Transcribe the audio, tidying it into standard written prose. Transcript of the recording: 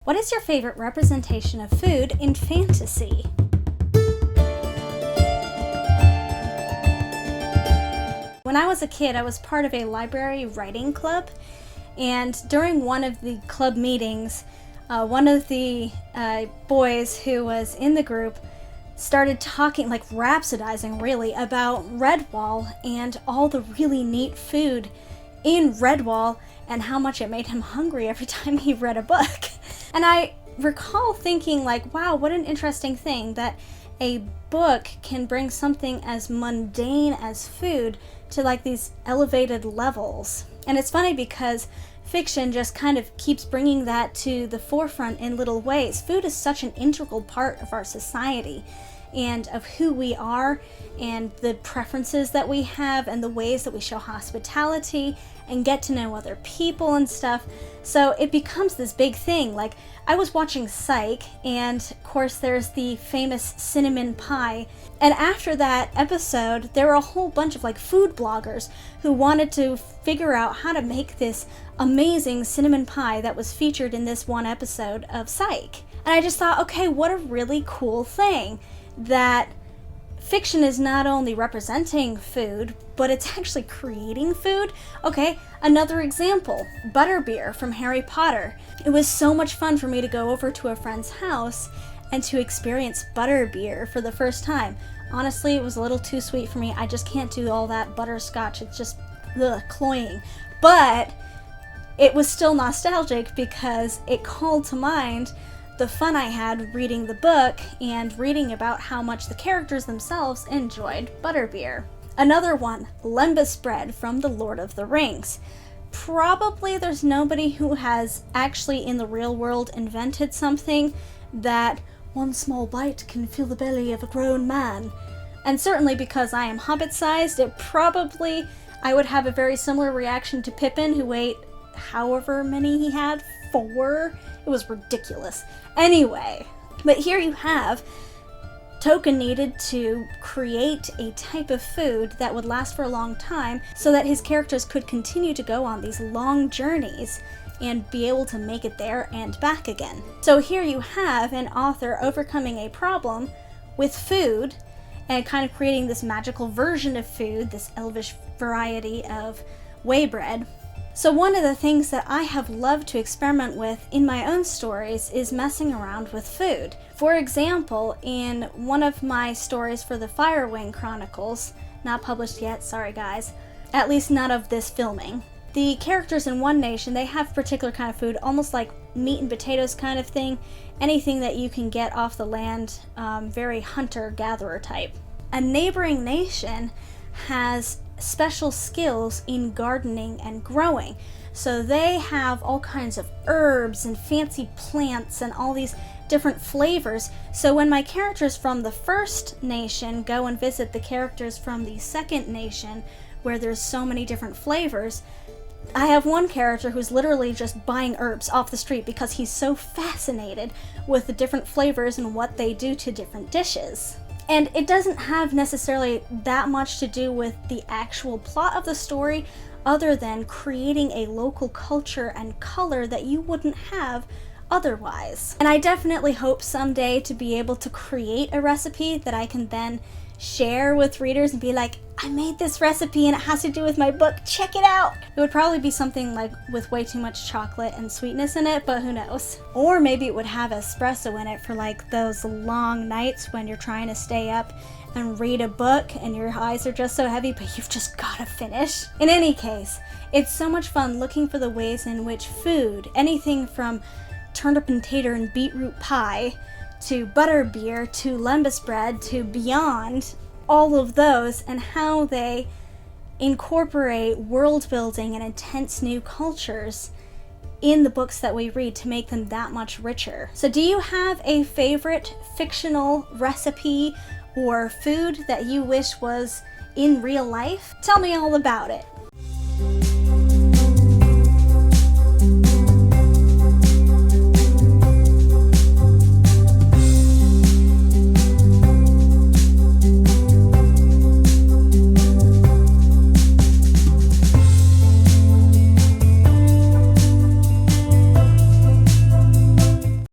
What is your favorite representation of food in fantasy? When I was a kid, I was part of a library writing club, and during one of the club meetings, one of the boys who was in the group started talking, like rhapsodizing really, about Redwall and all the really neat food in Redwall and how much it made him hungry every time he read a book. And I recall thinking, like, wow, what an interesting thing that a book can bring something as mundane as food to like these elevated levels. And it's funny because fiction just kind of keeps bringing that to the forefront in little ways. Food is such an integral part of our society and of who we are and the preferences that we have and the ways that we show hospitality and get to know other people and stuff. So it becomes this big thing. Like, I was watching Psych, and of course there's the famous cinnamon pie. And after that episode, there were a whole bunch of like food bloggers who wanted to figure out how to make this amazing cinnamon pie that was featured in this one episode of Psych. And I just thought, okay, what a really cool thing that fiction is not only representing food, but it's actually creating food. Okay, another example, butterbeer from Harry Potter. It was so much fun for me to go over to a friend's house and to experience butterbeer for the first time. Honestly, it was a little too sweet for me. I just can't do all that butterscotch. It's just cloying. But it was still nostalgic because it called to mind the fun I had reading the book and reading about how much the characters themselves enjoyed butterbeer. Another one, lembas bread from The Lord of the Rings. Probably there's nobody who has actually in the real world invented something that one small bite can fill the belly of a grown man. And certainly because I am hobbit-sized, I would have a very similar reaction to Pippin, who ate however many he had, 4. It was ridiculous. Anyway, but here you have Tolkien needed to create a type of food that would last for a long time so that his characters could continue to go on these long journeys and be able to make it there and back again. So here you have an author overcoming a problem with food and kind of creating this magical version of food, this elvish variety of whey bread. So one of the things that I have loved to experiment with in my own stories is messing around with food. For example, in one of my stories for the Firewing Chronicles, not published yet, sorry guys, at least not of this filming, the characters in one nation, they have particular kind of food, almost like meat and potatoes kind of thing, anything that you can get off the land, very hunter-gatherer type. A neighboring nation has special skills in gardening and growing. So they have all kinds of herbs and fancy plants and all these different flavors. So when my characters from the first nation go and visit the characters from the second nation, where there's so many different flavors, I have one character who's literally just buying herbs off the street because he's so fascinated with the different flavors and what they do to different dishes. And it doesn't have necessarily that much to do with the actual plot of the story, other than creating a local culture and color that you wouldn't have otherwise. And I definitely hope someday to be able to create a recipe that I can then share with readers and be like, I made this recipe and it has to do with my book, check it out! It would probably be something like with way too much chocolate and sweetness in it, but who knows. Or maybe it would have espresso in it for like those long nights when you're trying to stay up and read a book and your eyes are just so heavy, but you've just gotta finish. In any case, it's so much fun looking for the ways in which food, anything from turnip and tater and beetroot pie, to butterbeer, to lembas bread, to beyond, all of those, and how they incorporate world building and intense new cultures in the books that we read to make them that much richer. So do you have a favorite fictional recipe or food that you wish was in real life? Tell me all about it.